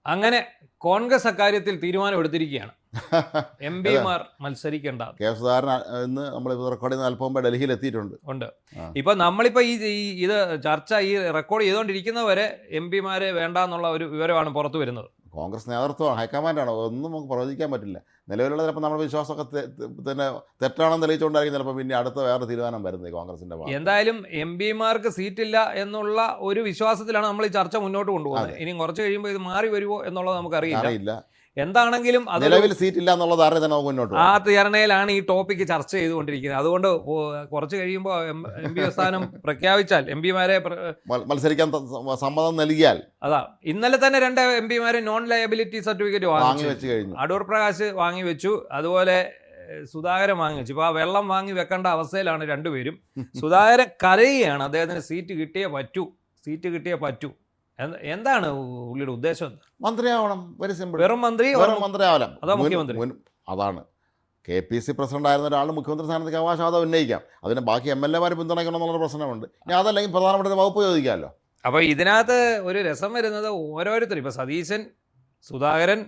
അങ്ങനെ കോൺഗ്രസ് അക്കാര്യത്തിൽ തീരുമാനമെടുത്തിരിക്കുകയാണ്. എം പിമാർ മത്സരിക്കേണ്ട. കെ സുധാകരൻ ഇന്ന് നമ്മൾ റെക്കോർഡ് ചെയ്യുന്ന അല്പം മുമ്പ് ഡൽഹിയിൽ എത്തിയിട്ടുണ്ട്. ഇപ്പൊ നമ്മളിപ്പോ ഇത് ചർച്ച ഈ റെക്കോർഡ് ചെയ്തുകൊണ്ടിരിക്കുന്നവരെ എം പിമാരെ വേണ്ട എന്നുള്ള ഒരു വിവരമാണ് പുറത്തു വരുന്നത്. കോൺഗ്രസ് നേതൃത്വമാണ്, ഹൈക്കമാൻഡാണ്, ഒന്നും നമുക്ക് പ്രവചിക്കാൻ പറ്റില്ല. നിലവിലുള്ള ചിലപ്പോൾ നമ്മുടെ വിശ്വാസമൊക്കെ തന്നെ തെറ്റാണെന്ന് തെളിയിച്ചുകൊണ്ടായിരിക്കും ചിലപ്പോൾ പിന്നെ അടുത്ത വേറെ തീരുമാനം വരുന്നത് കോൺഗ്രസിന്റെ ഭാഗത്ത്. എന്തായാലും എം പിമാർക്ക് സീറ്റില്ല എന്നുള്ള ഒരു വിശ്വാസത്തിലാണ് നമ്മൾ ഈ ചർച്ച മുന്നോട്ട് കൊണ്ടുപോകുന്നത്. ഇനി കുറച്ച് കഴിയുമ്പോൾ ഇത് മാറി വരുമോ എന്നുള്ളത് നമുക്കറിയില്ല. എന്താണെങ്കിലും നിലവിൽ സീറ്റ് ഇല്ല എന്നുള്ള ധാരണ തന്നെ മുന്നോട്ട് ആ ധാരണയിലാണ് ഈ ടോപ്പിക് ചർച്ച ചെയ്തുകൊണ്ടിരിക്കുന്നത്. അതുകൊണ്ട് കുറച്ച് കഴിയുമ്പോൾ എം പി സ്ഥാനം പ്രഖ്യാപിച്ചാൽ, എം പിമാരെ മത്സരിക്കാൻ സമ്മതം നൽകിയാൽ, അതാ ഇന്നലെ തന്നെ 2 എം പിമാരെ നോൺ ലയബിലിറ്റി സർട്ടിഫിക്കറ്റ് വാങ്ങി വെച്ച് കഴിഞ്ഞു. അടൂർ പ്രകാശ് വാങ്ങി വെച്ചു, അതുപോലെ സുധാകരൻ വാങ്ങി വെച്ചു. ഇപ്പോൾ ആ വെള്ളം വാങ്ങി വെക്കേണ്ട അവസ്ഥയിലാണ് രണ്ടുപേരും. സുധാകരൻ കരയുകയാണ്, അദ്ദേഹത്തിന് സീറ്റ് കിട്ടിയേ പറ്റൂ. എന്താണ് പുള്ളിയുടെ ഉദ്ദേശം? മന്ത്രിയാവണം, വെരി സിമ്പിൾ. വെറും മന്ത്രിയാവണം, അതോ മുഖ്യമന്ത്രി? അതാണ്. KPC പ്രസിഡന്റ് ആയിരുന്ന ഒരാൾ മുഖ്യമന്ത്രി സ്ഥാനത്തേക്ക് അവകാശവാദം ഉന്നയിക്കാം. അതിന് ബാക്കി MLA പിന്തുണയ്ക്കണം എന്നുള്ള പ്രശ്നമുണ്ട്. ഇനി അതല്ലെങ്കിൽ പ്രധാനപ്പെട്ട വകുപ്പ് ചോദിക്കാമല്ലോ. അപ്പോൾ ഇതിനകത്ത് ഒരു രസം വരുന്നത് ഓരോരുത്തരും, ഇപ്പോൾ സതീശൻ, സുധാകരൻ,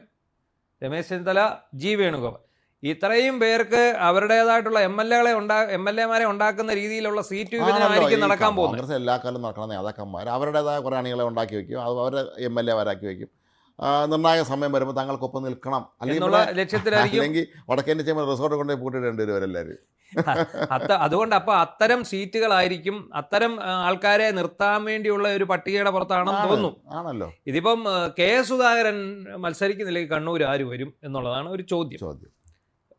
രമേശ് ചെന്നിത്തല, ജി വേണുഗോപാൽ, ഇത്രയും പേർക്ക് അവരുടേതായിട്ടുള്ള MLA-മാരെ ഉണ്ടാക്കുന്ന രീതിയിലുള്ള സീറ്റ് വിഭജനമായിരിക്കും നടക്കാൻ പോകുന്നത്. കോൺഗ്രസ് എല്ലാ കാലം നടക്കുന്ന നേതാക്കന്മാർ അവരുടേതായ കുറേ അണികളെ ഉണ്ടാക്കി വയ്ക്കും, അത് അവരെ MLA-മാരാക്കി വയ്ക്കും. നിർണായക സമയം വരുമ്പോൾ തങ്ങൾക്കൊപ്പം നിൽക്കണം അല്ലെങ്കിൽ വടക്കേൻ്റെ ചെയ്യുമ്പോൾ റിസോർട്ട് കൊണ്ടുപോയി പൂട്ടിയിടേണ്ടി വരും അവരെല്ലാവരും. അതുകൊണ്ട് അപ്പോൾ അത്തരം സീറ്റുകളായിരിക്കും, അത്തരം ആൾക്കാരെ നിർത്താൻ വേണ്ടിയുള്ള ഒരു പട്ടികയുടെ പുറത്താണെന്ന് തോന്നുന്നു. ആണല്ലോ. ഇതിപ്പം കെ സുധാകരൻ മത്സരിക്കുന്നില്ലെങ്കിൽ കണ്ണൂർ ആര് വരും എന്നുള്ളതാണ് ഒരു ചോദ്യം.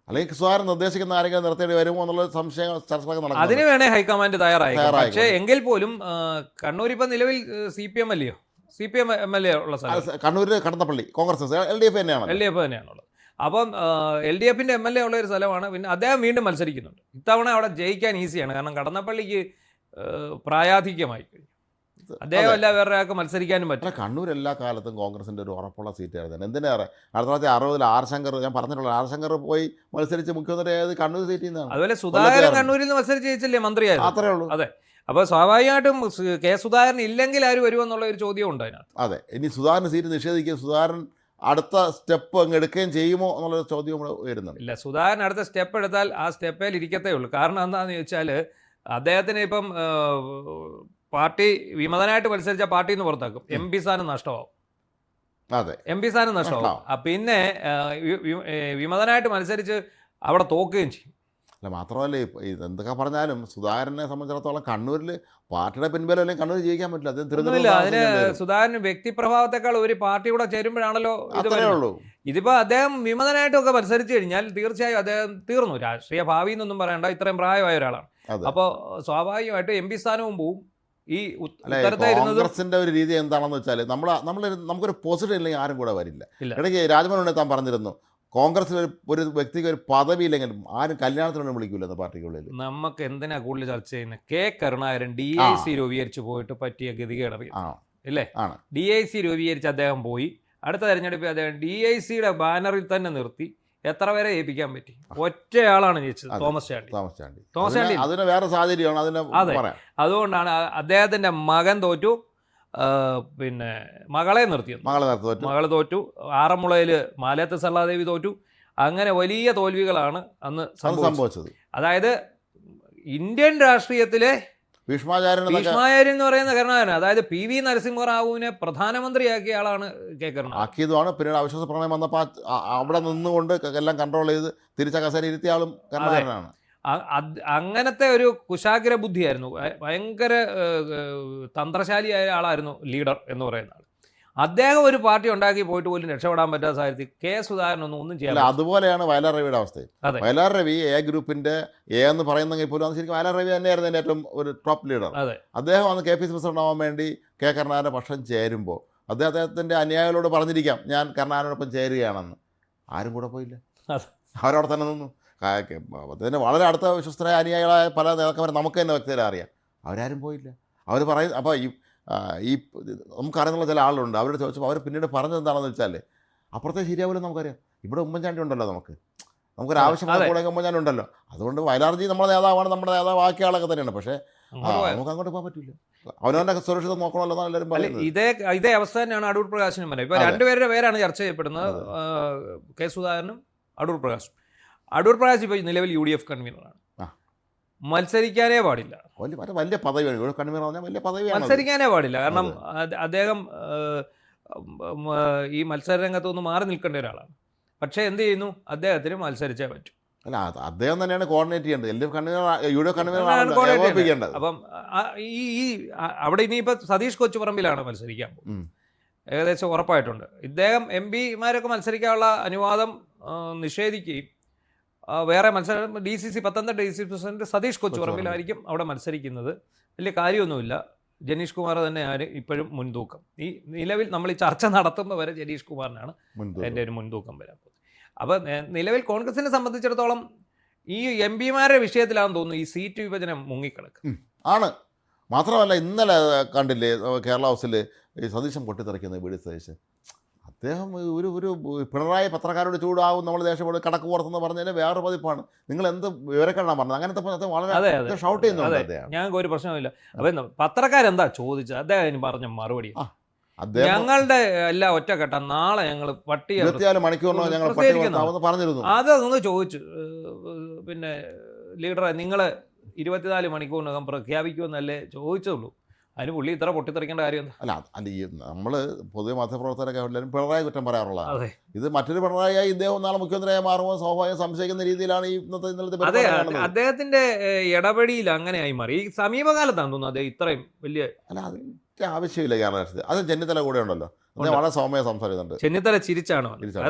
അല്ലെങ്കിൽ സുധാകരൻ നിർദ്ദേശിക്കുന്ന ആരെങ്കിലും നിർത്തേണ്ടി വരുമോ എന്നുള്ള സംശയം ചർച്ചകളൊക്കെ നടക്കും. അതിന് വേണേ ഹൈക്കമാൻഡ് തയ്യാറായി. പക്ഷേ എങ്കിൽ പോലും കണ്ണൂർ ഇപ്പം നിലവിൽ CPM അല്ലയോ, CPM MLA ഉള്ള സ്ഥലം കണ്ണൂർ കടന്നപ്പള്ളി, കോൺഗ്രസ് LDF തന്നെയാണുള്ളത്. അപ്പം LDF-ന്റെ MLA ഉള്ള ഒരു സ്ഥലമാണ്. പിന്നെ അദ്ദേഹം വീണ്ടും മത്സരിക്കുന്നുണ്ട്. ഇത്തവണ അവിടെ ജയിക്കാൻ ഈസിയാണ്, കാരണം കടന്നപ്പള്ളിക്ക് പ്രായാധിക്യമായി കഴിഞ്ഞു. അദ്ദേഹം അല്ല വേറെ ആൾക്ക് മത്സരിക്കാനും പറ്റും. കണ്ണൂർ എല്ലാ കാലത്തും കോൺഗ്രസിൻ്റെ ഒരു ഉറപ്പുള്ള സീറ്റായിരുന്നു. എന്തിനേറെ 1960 ആർ ശങ്കർ, ഞാൻ പറഞ്ഞിട്ടുള്ള ആർ ശങ്കർ പോയി മത്സരിച്ച് മുഖ്യമന്ത്രി ആയത് കണ്ണൂർ സീറ്റിൽ നിന്നാണ്. അതുപോലെ സുധാകരൻ കണ്ണൂരിൽ നിന്ന് മത്സരിച്ച് ജയിച്ചില്ലേ മന്ത്രിയായിരുന്നു. അത്രേ ഉള്ളൂ. അതെ. അപ്പോൾ സ്വാഭാവികമായിട്ടും കെ സുധാകരൻ ഇല്ലെങ്കിൽ ആര് വരുമെന്നുള്ള ഒരു ചോദ്യം ഉണ്ട് അതിനകത്ത്. അതെ. ഇനി സുധാകരൻ സീറ്റ് നിഷേധിക്കുകയും സുധാകരൻ അടുത്ത സ്റ്റെപ്പ് അങ്ങ് എടുക്കുകയും ചെയ്യുമോ എന്നുള്ള ചോദ്യം കൂടെ വരുന്നുണ്ട്. ഇല്ല, സുധാകരൻ അടുത്ത സ്റ്റെപ്പ് എടുത്താൽ ആ സ്റ്റെപ്പിൽ ഇരിക്കത്തേ ഉള്ളൂ. കാരണം എന്താണെന്ന് ചോദിച്ചാൽ അദ്ദേഹത്തിന് ഇപ്പം പാർട്ടി വിമതനായിട്ട് മത്സരിച്ച പാർട്ടിയിൽ നിന്ന് പുറത്താക്കും, MP സ്ഥാനം നഷ്ടമാവും. അതെ, MP സ്ഥാനം നഷ്ടമാവും. പിന്നെ വിമതനായിട്ട് മത്സരിച്ച് അവിടെ തോക്കുകയും ചെയ്യും. അല്ല, മാത്രമല്ല എന്തൊക്കെ പറഞ്ഞാലും സുധാകരനെ സംബന്ധിച്ചിടത്തോളം കണ്ണൂരിൽ പാർട്ടിയുടെ പിൻബലം അല്ലെങ്കിൽ കണ്ണൂർ ജയിക്കാൻ പറ്റില്ല. അതിന് സുധാകരൻ വ്യക്തിപ്രഭാവത്തെക്കാൾ ഒരു പാർട്ടി കൂടെ ചേരുമ്പോഴാണല്ലോ ഉള്ളൂ. ഇതിപ്പോൾ അദ്ദേഹം വിമതനായിട്ടൊക്കെ മത്സരിച്ച് കഴിഞ്ഞാൽ തീർച്ചയായും അദ്ദേഹം തീർന്നു. രാഷ്ട്രീയ ഭാവി എന്നൊന്നും പറയണ്ട, ഇത്രയും പ്രായമായ ഒരാളാണ്. അപ്പോൾ സ്വാഭാവികമായിട്ട് MP സ്ഥാനവും പോവും. ഈ കോൺഗ്രസിന്റെ ഒരു രീതി എന്താണെന്ന് വെച്ചാൽ നമുക്കൊരു പോസിറ്റീവ് ഇല്ലെങ്കിൽ ആരും കൂടെ വരില്ല. ഇടയ്ക്ക് രാജ്ഭവൻ ഉണ്ണിത്താൻ പറഞ്ഞിരുന്നു, കോൺഗ്രസിൽ ഒരു വ്യക്തിക്ക് ഒരു പദവി ഇല്ലെങ്കിലും ആരും കല്യാണത്തിനൊന്നും വിളിക്കൂലെന്ന് പാർട്ടിക്കുള്ളിൽ. നമുക്ക് എന്തിനാ കൂടുതൽ ചർച്ച ചെയ്യുന്നത്? കെ കരുണാകരൻ DIC രൂപീകരിച്ച് പോയിട്ട് പറ്റിയ ഗതികേടറിയാം അല്ലേ? DIC രൂപീകരിച്ച് അദ്ദേഹം പോയി, അടുത്ത തെരഞ്ഞെടുപ്പിൽ അദ്ദേഹം DIC-യുടെ ബാനറിൽ തന്നെ നിർത്തി. എത്ര പേരെ ഏൽപ്പിക്കാൻ പറ്റി? ഒറ്റയാളാണ് ജയിച്ചത്, തോമസ് ചാണ്ടി. അതിന് വേറെ സാഹചര്യമാണ്. അതെ, അതുകൊണ്ടാണ് അദ്ദേഹത്തിന്റെ മകൻ തോറ്റു, പിന്നെ മകളെ നിർത്തിയത്. മകള് തോറ്റു. ആറന്മുളയിൽ മാലയത്ത് സല്ലാദേവി തോറ്റു. അങ്ങനെ വലിയ തോൽവികളാണ് അന്ന് സംഭവിച്ചത്. അതായത് ഇന്ത്യൻ രാഷ്ട്രീയത്തിലെ ഭീഷ്മാചാര്യൻ എന്ന് പറയുന്ന കരുണാകരൻ, അതായത് PV നരസിംഹറാവുവിനെ പ്രധാനമന്ത്രിയാക്കിയ ആളാണ് കെ കരുണാകരൻ. ആക്കിയതുമാണ്. പിന്നീട് അവിശ്വാസ പ്രമേയം വന്നപ്പോൾ അവിടെ നിന്നുകൊണ്ട് എല്ലാം കൺട്രോൾ ചെയ്ത് തിരിച്ച കസേര ഇരുത്തിയ ആളും കരുണാകരനാണ്. അങ്ങനത്തെ ഒരു കുശാഗ്ര ബുദ്ധിയായിരുന്നു, ഭയങ്കര തന്ത്രശാലിയായ ആളായിരുന്നു ലീഡർ എന്ന് പറയുന്ന ആൾ. അദ്ദേഹം ഒരു പാർട്ടി ഉണ്ടാക്കി പോയിട്ട് പോലും രക്ഷപ്പെടാൻ പറ്റാത്ത സാഹചര്യത്തിൽ കെ സുധാകരനൊന്നും ചെയ്യാൻ. അതുപോലെയാണ് വയലാർ രവിയുടെ അവസ്ഥയും. വയലാർ രവി A ഗ്രൂപ്പിന്റെ A എന്ന് പറയുന്നെങ്കിൽ പോലും അത് ശരിക്കും വയലാർ രവി തന്നെയായിരുന്നു എൻ്റെ ഏറ്റവും ഒരു ടോപ്പ് ലീഡർ. അദ്ദേഹം അന്ന് KPC പ്രസിഡന്റ് ആവാൻ വേണ്ടി കെ കരുണാകരൻ്റെ പക്ഷം ചേരുമ്പോൾ അദ്ദേഹത്തിൻ്റെ അനുയായികളോട് പറഞ്ഞിരിക്കാം, ഞാൻ കരുണാകരനോടൊപ്പം ചേരുകയാണെന്ന്. ആരും കൂടെ പോയില്ല, അവരവിടെ തന്നെ നിന്നു. അദ്ദേഹത്തിന് വളരെ അടുത്ത വിശ്വസ്തരായ അനുയായികളായ പല നേതാക്കന്മാരെ നമുക്ക് തന്നെ വ്യക്തികളെ അറിയാം, അവരാരും പോയില്ല. അവർ പറയും. അപ്പോൾ ഈ നമുക്കറിയുന്നുള്ള ചില ആളുണ്ട്, അവരോട് ചോദിച്ചപ്പോൾ അവർ പിന്നീട് പറഞ്ഞത് എന്താണെന്ന് വെച്ചാൽ അപ്പുറത്തെ ശരിയാവില്ല. നമുക്കറിയാം, ഇവിടെ ഉമ്മൻചാണ്ടി ഉണ്ടല്ലോ, നമുക്കൊരു ആവശ്യമുള്ള കൂടെ ഉമ്മൻചാണ്ടി ഉണ്ടല്ലോ. അതുകൊണ്ട് വയലാർജി നമ്മുടെ നേതാവാണ്, നമ്മുടെ നേതാവ് ആക്കിയ ആളൊക്കെ തന്നെയാണ്. പക്ഷേ നമുക്ക് അങ്ങോട്ട് പോകാൻ പറ്റില്ല. അവനവൻ്റെ സുരക്ഷിതം നോക്കണമല്ലോ എന്നാണ് എല്ലാവരും പറയുന്നത്. ഇതേ അവസ്ഥ തന്നെയാണ് അടൂർ പ്രകാശിനും പറയുന്നത്. ഇപ്പോൾ രണ്ടുപേരുടെ പേരാണ് ചർച്ച ചെയ്യപ്പെടുന്നത്, കെ സുധാകരനും അടൂർ പ്രകാശും. അടൂർ പ്രകാശ് ഇപ്പോൾ നിലവിൽ UDF കൺവീനറാണ്. മത്സരിക്കാനേ പാടില്ല, വലിയ പദവിയാണ് കൺവീനർ പറഞ്ഞാൽ, വലിയ പദവിയാണ്. മത്സരിക്കാനേ പാടില്ല. കാരണം അദ്ദേഹം ഈ മത്സര രംഗത്തൊന്ന് മാറി നിൽക്കേണ്ട ഒരാളാണ്. പക്ഷേ എന്ത് ചെയ്യുന്നു, അദ്ദേഹത്തിന് മത്സരിച്ചേ പറ്റൂ. അല്ല, അദ്ദേഹം തന്നെയാണ് കോർഡിനേറ്റ് ചെയ്യേണ്ടത്. LDF convener UDF convener. അപ്പം ഈ അവിടെ ഇനിയിപ്പോൾ സതീഷ് കൊച്ചുപറമ്പിലാണ് മത്സരിക്കാൻ പോകും, ഏകദേശം ഉറപ്പായിട്ടുണ്ട്. ഇദ്ദേഹം MP-മാരൊക്കെ മത്സരിക്കാനുള്ള അനുവാദം നിഷേധിക്കുകയും വേറെ മത്സരം DCC Pathanamthitta DCC president Satheesh കൊച്ചുപറമ്പിലായിരിക്കും അവിടെ മത്സരിക്കുന്നത്. വലിയ കാര്യമൊന്നുമില്ല. ജനീഷ് കുമാർ തന്നെയാണ് ഇപ്പോഴും മുൻതൂക്കം. ഈ നിലവിൽ നമ്മൾ ഈ ചർച്ച നടത്തുമ്പോൾ വരെ ജനീഷ് കുമാറിനാണ് എൻ്റെ ഒരു മുൻതൂക്കം വരാൻ പോകുന്നത്. അപ്പോൾ നിലവിൽ സംബന്ധിച്ചിടത്തോളം ഈ MP-മാരുടെ വിഷയത്തിലാണെന്ന് തോന്നുന്നു ഈ സീറ്റ് വിഭജനം മുങ്ങിക്കിടക്കും ആണ്. മാത്രമല്ല, ഇന്നലെ കണ്ടില്ലേ കേരള ഹൗസിൽ ഈ സതീശൻ പൊട്ടിത്തെറിക്കുന്നത്, വീട് സതീശൻ. അദ്ദേഹം ഒരു പിണറായി പത്രക്കാരോട് ചൂടാവും, നമ്മൾ ദേഷ്യപ്പെടും, കടക്ക് പുറത്തെന്ന് പറഞ്ഞാൽ വേറെ പതിപ്പാണ്. നിങ്ങൾ എന്ത് വിവരക്കെണ്ണാൻ പറഞ്ഞത്? അങ്ങനത്തെ വളരെ ഷൗട്ട് ചെയ്യുന്നുണ്ട് അദ്ദേഹം. ഞങ്ങൾക്ക് ഒരു പ്രശ്നമില്ല. അപ്പം പത്രക്കാരെന്താ ചോദിച്ചത്, അദ്ദേഹം പറഞ്ഞ മറുപടി, ഞങ്ങളുടെ എല്ലാം ഒറ്റക്കെട്ട, നാളെ ഞങ്ങൾ പട്ടിക 24 മണിക്കൂറിനോ ഞങ്ങൾ പറഞ്ഞിരുന്നു. അതൊന്ന് ചോദിച്ചു. പിന്നെ ലീഡറെ, നിങ്ങൾ 24 മണിക്കൂറിനകം പ്രഖ്യാപിക്കുമെന്നല്ലേ ചോദിച്ചുള്ളൂ. അതിന് പുള്ളി ഇത്ര പൊട്ടിത്തെറിക്കേണ്ട കാര്യം എന്താ? അല്ല ഈ നമ്മൾ പൊതുവെ മാധ്യമപ്രവർത്തകരൊക്കെ എല്ലാവരും പിണറായി കുറ്റം പറയാറുള്ളതാണ്. ഇത് മറ്റൊരു പിണറായി ഇദ്ദേഹം നാളെ മുഖ്യമന്ത്രിയായി മാറുമ്പോൾ സ്വാഭാവികം സംശയിക്കുന്ന രീതിയിലാണ് ഈ ഇന്നത്തെ അദ്ദേഹത്തിന്റെ ഇടപെടിയിൽ അങ്ങനെയായി മാറി. ഈ സമീപകാലത്താണ് തോന്നുന്നു അദ്ദേഹം ഇത്രയും വലിയ. അല്ല, അതിന്റെ ആവശ്യമില്ല കേരള രാഷ്ട്രീയത്തിൽ. അത് ചെന്നിത്തല കൂടെ ഉണ്ടല്ലോ, വളരെ സൗമ്യ സംസാരിക്കുന്നുണ്ട്. ചെന്നിത്തല ചിരിച്ചാണ്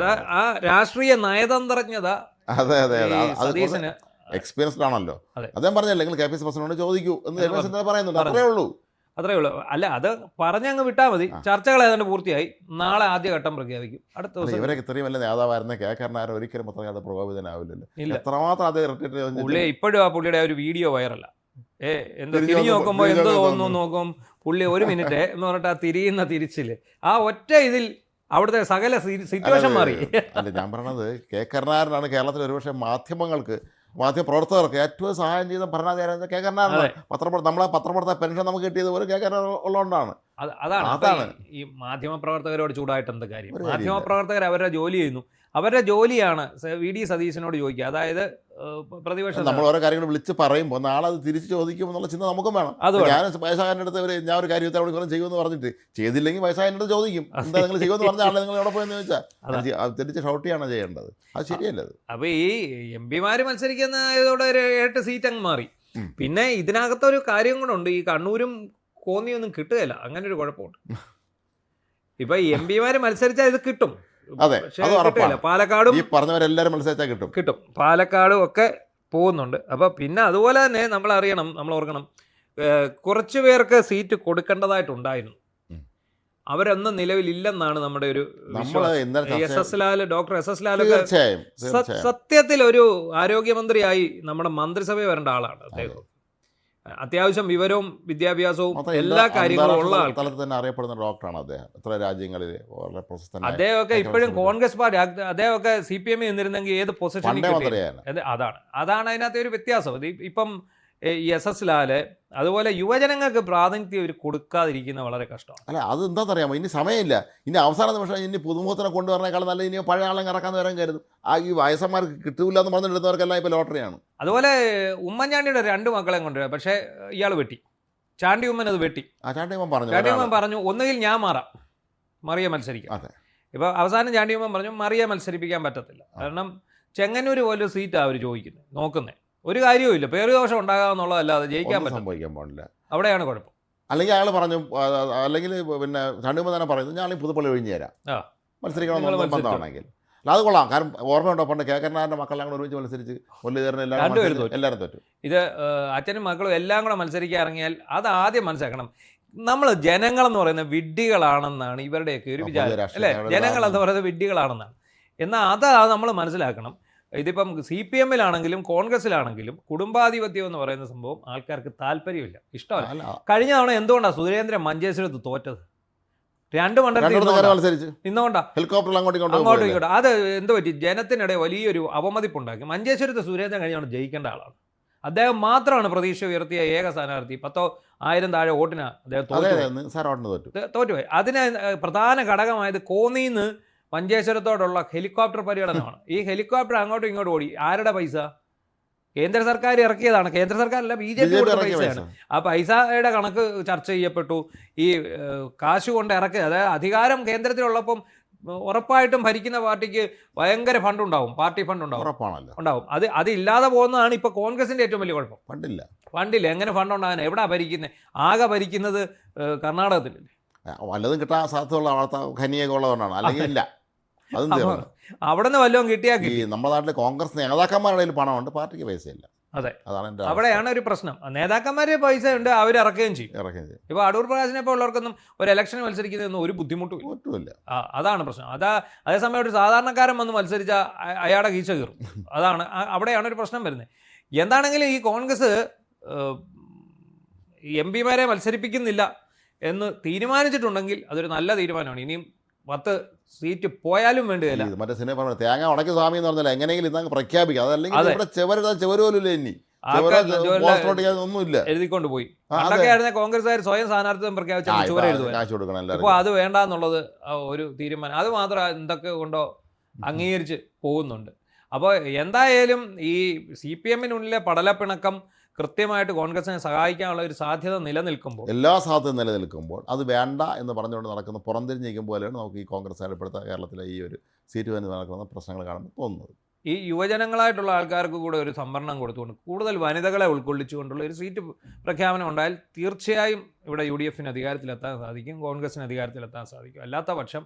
ആ രാഷ്ട്രീയ നയതന്ത്രജ്ഞത. അതെ അതെ അതെ, എക്സ്പീരിയൻസ്ഡ് ആണല്ലോ. അദ്ദേഹം പറഞ്ഞല്ലേ, നിങ്ങൾ KPCC പ്രസിഡന്റിനോട് ചോദിക്കൂ എന്ന് പറയുന്നുണ്ട്. അത്രേ ഉള്ളൂ. അല്ല, അത് പറഞ്ഞങ്ങ് വിട്ടാൽ മതി. ചർച്ചകൾ ഏതാണ്ട് പൂർത്തിയായി. നാളെ ആദ്യഘട്ടം പ്രഖ്യാപിക്കും. അടുത്ത ദിവസം ഇവരൊക്കെ ഇത്രയും വലിയ നേതാവായിരുന്ന കെ കരുണാകരൻ ഒരിക്കലും പത്രക്കാരുടെ പ്രകോപിതനാവില്ലല്ലോ. എത്രമാത്രം പുള്ളി ഇപ്പോഴും ആ പുള്ളിയുടെ ഒരു വീഡിയോ വൈറല. എന്താ തിരിഞ്ഞു നോക്കുമ്പോൾ എന്ത് തോന്നുന്നു നോക്കും പുള്ളി, 1 മിനിറ്റ് എന്ന് പറഞ്ഞിട്ട് ആ തിരിയുന്ന തിരിച്ചില്, ആ ഒറ്റ ഇതിൽ അവിടുത്തെ സകല സിറ്റുവേഷൻ മാറി. അല്ല, ഞാൻ പറഞ്ഞത് കെ കരുണാകരനാണ് കേരളത്തിൽ ഒരുപക്ഷെ മാധ്യമപ്രവർത്തകർക്ക് ഏറ്റവും സഹായം ചെയ്ത ഭരണാധികാരി കെ കരുണാകരനാണ്. നമ്മളെ പത്രപ്രവർത്തക പെൻഷൻ നമുക്ക് കിട്ടിയത് ഒരു കെ കരുണാകരൻ ഉള്ളതുകൊണ്ടാണ്. അതാണ് ഈ മാധ്യമപ്രവർത്തകരോട് ചൂടായിട്ട് എന്ത് കാര്യം? മാധ്യമപ്രവർത്തകർ അവരുടെ ജോലി ചെയ്യുന്നു. അവരുടെ ജോലിയാണ് VD സതീശനോട് ചോദിക്കുക. അതായത് പ്രതിപക്ഷം നമ്മൾ ഓരോ കാര്യങ്ങൾ വിളിച്ച് പറയുമ്പോൾ നാളെ അത് തിരിച്ച് ചോദിക്കുമെന്നുള്ള ചിന്ത നമുക്കും വേണം. ഞാൻ വയസ്സാകാരൻ്റെ അടുത്ത് ഞാൻ ഒരു കാര്യം ചെയ്യുമെന്ന് പറഞ്ഞിട്ട് ചെയ്തില്ലെങ്കിൽ വയസ്സാകാരൻ്റെ അടുത്ത് ചോദിക്കും, എന്താ നിങ്ങൾ ചെയ്യുമെന്ന് പറഞ്ഞാൽ നിങ്ങൾ എവിടെ പോയെന്ന് ചോദിച്ചാൽ തിരിച്ച് ഷൗട്ട് ചെയ്യാണ് ചെയ്യേണ്ടത്. അത് ശരിയല്ല. അപ്പോൾ ഈ MP-മാർ മത്സരിക്കുന്നതോടെ ഒരു 8 സീറ്റ് അങ്ങ് മാറി. പിന്നെ ഇതിനകത്തൊരു കാര്യം കൂടെ ഉണ്ട്, ഈ കണ്ണൂരും കോന്നിയൊന്നും കിട്ടുകയില്ല. അങ്ങനെ ഒരു കുഴപ്പമുണ്ട്. ഇപ്പൊ MP-മാർ മത്സരിച്ചാൽ ഇത് കിട്ടും. അതെ, പാലക്കാടും ഈ പറഞ്ഞവരെല്ലാവരും മത്സരിച്ചാൽ കിട്ടും. പാലക്കാടും ഒക്കെ പോകുന്നുണ്ട്. അപ്പോൾ പിന്നെ അതുപോലെ തന്നെ നമ്മൾ ഓർക്കണം, കുറച്ചു പേർക്ക് സീറ്റ് കൊടുക്കേണ്ടതായിട്ടുണ്ടായിരുന്നു. അവരൊന്നും നിലവിലില്ലെന്നാണ് നമ്മുടെ ഒരു ഡോക്ടർ എസ് എസ് ലാലൊക്കെ സത്യത്തിൽ ഒരു ആരോഗ്യമന്ത്രിയായി നമ്മുടെ മന്ത്രിസഭയിൽ വരേണ്ട ആളാണ് അദ്ദേഹം. അത്യാവശ്യം വിവരവും വിദ്യാഭ്യാസവും എല്ലാ കാര്യങ്ങളും ഉള്ള തലത്തിൽ തന്നെ അറിയപ്പെടുന്ന ഡോക്ടറാണ് അദ്ദേഹം. എത്ര രാജ്യങ്ങളിൽ അദ്ദേഹമൊക്കെ ഇപ്പോഴും കോൺഗ്രസ് പാർട്ടി, അദ്ദേഹമൊക്കെ CPM നിന്നിരുന്നെങ്കിൽ ഏത് പൊസിഷനിൽ അതാണ് അതിനകത്ത് ഒരു വ്യത്യാസം. ഇപ്പം SS ലാല് അതുപോലെ യുവജനങ്ങൾക്ക് പ്രാതിനിധ്യം ഒരു കൊടുക്കാതിരിക്കുന്ന വളരെ കഷ്ടമാണ്. അല്ല, അത് എന്താണെന്നറിയാമോ, ഇനി സമയമില്ല. ഇനി അവസാന നിമിഷം ഇനി പുതുമുഖത്തിനെ കൊണ്ടുവരണേക്കാളും നല്ല ഇനി പഴയ ആളെ ഇറക്കാൻ വരാൻ കരുതും. ഈ വയസ്സന്മാർക്ക് കിട്ടൂല എന്ന് പറഞ്ഞിടുന്നവർക്കെല്ലാം ഇപ്പോൾ ലോട്ടറിയാണ്. അതുപോലെ ഉമ്മൻചാണ്ടിയുടെ 2 മക്കളെ കൊണ്ടുവരാം, പക്ഷേ ഇയാൾ വെട്ടി. ചാണ്ടി ഉമ്മൻ അത് വെട്ടി. ചാണ്ടി ഉമ്മൻ പറഞ്ഞു ഒന്നുകിൽ ഞാൻ മാറാം, മറിയെ മത്സരിക്കാം. ഇപ്പോൾ അവസാനം ചാണ്ടി ഉമ്മൻ പറഞ്ഞു മറിയെ മത്സരിപ്പിക്കാൻ പറ്റത്തില്ല. കാരണം ചെങ്ങന്നൂർ പോലൊരു സീറ്റാണ് അവർ നോക്കുന്നത്. ഒരു കാര്യവും ഇല്ല, പേരുദോഷം ഉണ്ടാകാമെന്നുള്ളതല്ലാതെ ജയിക്കാൻ സംഭവിക്കാൻ പാടില്ല. അവിടെയാണ് കുഴപ്പം. അല്ലെങ്കിൽ അയാൾ പറഞ്ഞു, അല്ലെങ്കിൽ പിന്നെ ചാണ്ടിയുമ്പോൾ തന്നെ പറയുന്നത് ഞാൻ പുതുപ്പള്ളി ഒഴിഞ്ഞു തരാം, മത്സരിക്കണം ബന്ധമാണെങ്കിൽ. അത് കൊള്ളാം. കാരണം ഓർമ്മയുണ്ടോ, പണ്ട് കെ കരുണാകരൻ്റെ മക്കളെല്ലാം കൂടെ ഒരുമിച്ച് മത്സരിച്ച് മുരളീധരൻ എല്ലാവരും തോറ്റു. ഇത് അച്ഛനും മക്കളും എല്ലാം കൂടെ മത്സരിക്കാൻ ഇറങ്ങിയാൽ അത് ആദ്യം മനസ്സിലാക്കണം. നമ്മൾ ജനങ്ങളെന്ന് പറയുന്നത് വിഡ്ഢികളാണെന്നാണ് ഇവരുടെയൊക്കെ ഒരു വിചാരം, അല്ലേ? ജനങ്ങളെന്ന് പറയുന്നത് വിഡ്ഢികളാണെന്നാണ്. എന്നാൽ അത് നമ്മൾ മനസ്സിലാക്കണം. ഇതിപ്പം CPM-ലാണെങ്കിലും കോൺഗ്രസ്സിലാണെങ്കിലും കുടുംബാധിപത്യം എന്ന് പറയുന്ന സംഭവം ആൾക്കാർക്ക് താല്പര്യമില്ല, ഇഷ്ടമല്ല. കഴിഞ്ഞ തവണ എന്തുകൊണ്ടാണ് സുരേന്ദ്രൻ മഞ്ചേശ്വരത്ത് തോറ്റത്? 2 മണ്ഡലത്തിൽ നിന്നുകൊണ്ടാ അങ്ങോട്ടും ഇങ്ങോട്ടും. അത് എന്ത് പറ്റി? ജനത്തിനിടെ വലിയൊരു അവമതിപ്പുണ്ടാക്കി. മഞ്ചേശ്വരത്ത് സുരേന്ദ്രൻ കഴിഞ്ഞാണ് ജയിക്കേണ്ട ആളാണ്. അദ്ദേഹം മാത്രമാണ് പ്രതീക്ഷ ഉയർത്തിയ ഏക സ്ഥാനാർത്ഥി. 10,000 താഴെ വോട്ടിനാ അദ്ദേഹം തോറ്റുപോയി. അതിന് പ്രധാന ഘടകമായത് കോന്നിന്ന് മഞ്ചേശ്വരത്തോടുള്ള ഹെലികോപ്റ്റർ പര്യടനമാണ്. ഈ ഹെലികോപ്റ്റർ അങ്ങോട്ടും ഇങ്ങോട്ടും ഓടി. ആരുടെ പൈസ? കേന്ദ്ര സർക്കാർ ഇറക്കിയതാണ്. കേന്ദ്ര സർക്കാരല്ല, BJP കൊടുത്ത പൈസയാണ്. ആ പൈസയുടെ കണക്ക് ചർച്ച ചെയ്യപ്പെട്ടു. ഈ കാശ് കൊണ്ട് ഇറക്കുക, അതായത് അധികാരം കേന്ദ്രത്തിലുള്ളപ്പം ഉറപ്പായിട്ടും ഭരിക്കുന്ന പാർട്ടിക്ക് ഭയങ്കര ഫണ്ട് ഉണ്ടാവും, പാർട്ടി ഫണ്ട് ഉണ്ടാവും. അതില്ലാതെ പോകുന്നതാണ് ഇപ്പോൾ കോൺഗ്രസിന്റെ ഏറ്റവും വലിയ കുഴപ്പം. ഫണ്ടില്ല. എങ്ങനെ ഫണ്ട് ഉണ്ടാകാൻ? എവിടാ ഭരിക്കുന്നത്? ആകെ ഭരിക്കുന്നത് കർണാടകത്തിലല്ലേ. വല്ലതും കിട്ടാൻ സാധ്യതയുള്ള ഖനിയൊക്കെ ഉള്ളതുകൊണ്ടാണ്, അല്ലെങ്കിൽ ഇല്ല. അവിടെ നിന്ന് വല്ലതും കിട്ടിയാൽ ഈ നമ്മുടെ നാട്ടിലെ കോൺഗ്രസ് നേതാക്കന്മാരുടെ കയ്യിൽ പണമുണ്ട്, പാർട്ടിക്ക് പൈസയില്ല. അതെ, അവിടെയാണ് ഒരു പ്രശ്നം. നേതാക്കന്മാര് പൈസ ഉണ്ട്, അവരിറക്കുകയും ചെയ്യും. ഇപ്പോൾ അടൂർ പ്രകാശിനെ ഇപ്പോൾ ഉള്ളവർക്കൊന്നും ഒരു ഇലക്ഷൻ മത്സരിക്കുന്നതൊന്നും ഒരു ബുദ്ധിമുട്ടുമില്ല. അതാണ് പ്രശ്നം. അതേസമയം ഒരു സാധാരണക്കാരൻ വന്ന് മത്സരിച്ചാൽ അയാളുടെ കീശ കീറും. അവിടെയാണ് ഒരു പ്രശ്നം വരുന്നത്. എന്താണെങ്കിലും ഈ കോൺഗ്രസ് MP-മാരെ മത്സരിപ്പിക്കുന്നില്ല എന്ന് തീരുമാനിച്ചിട്ടുണ്ടെങ്കിൽ അതൊരു നല്ല തീരുമാനമാണ്. ഇനിയും 10 സീറ്റ് പോയാലും വേണ്ടിയല്ല. മറ്റേ സിനിമ തേങ്ങ ഉടക്കി സ്വാമി എന്ന് പറഞ്ഞാൽ എങ്ങനെയെങ്കിലും ഇതങ്ങ് പ്രഖ്യാപിക്കാം. അതല്ലെങ്കിൽ ഇവിടെ ചെവരോലില്ല, ഇനി ഒന്നുമില്ല, എഴുതിക്കൊണ്ട് പോയി. അതൊക്കെയായിരുന്നെ കോൺഗ്രസ്സുകാർ സ്വയം സ്ഥാനാർത്ഥിത്വം പ്രഖ്യാപിച്ചു. ഇപ്പോൾ അത് വേണ്ട എന്നുള്ളത് ഒരു തീരുമാനം. അത് മാത്രം എന്തൊക്കെ കൊണ്ടോ അംഗീകരിച്ച് പോകുന്നുണ്ട്. അപ്പോൾ എന്തായാലും ഈ CPM-നുള്ളിലെ പടലപ്പിണക്കം കൃത്യമായിട്ട് കോൺഗ്രസിനെ സഹായിക്കാനുള്ള ഒരു സാധ്യത നിലനിൽക്കുമ്പോൾ, എല്ലാ സാധ്യതയും നിലനിൽക്കുമ്പോൾ അത് വേണ്ട എന്ന് പറഞ്ഞുകൊണ്ട് നടക്കുന്ന പുറംതിരിഞ്ഞിരിക്കും പോലെയാണ് നമുക്ക് ഈ കോൺഗ്രസ് ഇപ്പോഴത്തെ കേരളത്തിലെ ഈ ഒരു സീറ്റ് വേണ്ടി നടക്കുന്ന പ്രശ്നങ്ങൾ കാണുമ്പോൾ തോന്നുന്നത്. ഈ യുവജനങ്ങളായിട്ടുള്ള ആൾക്കാർക്ക് കൂടെ ഒരു സംവരണം കൊടുത്തുകൊണ്ട് കൂടുതൽ വനിതകളെ ഉൾക്കൊള്ളിച്ചുകൊണ്ടുള്ള ഒരു സീറ്റ് പ്രഖ്യാപനം ഉണ്ടായാൽ തീർച്ചയായും ഇവിടെ UDF-ന് അധികാരത്തിലെത്താൻ സാധിക്കും, കോൺഗ്രസിന് അധികാരത്തിലെത്താൻ സാധിക്കും. അല്ലാത്ത പക്ഷം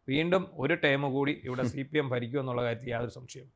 വീണ്ടും ഒരു ടേം കൂടി ഇവിടെ CPM ഭരിക്കുമെന്നുള്ള കാര്യത്തിൽ യാതൊരു സംശയവും.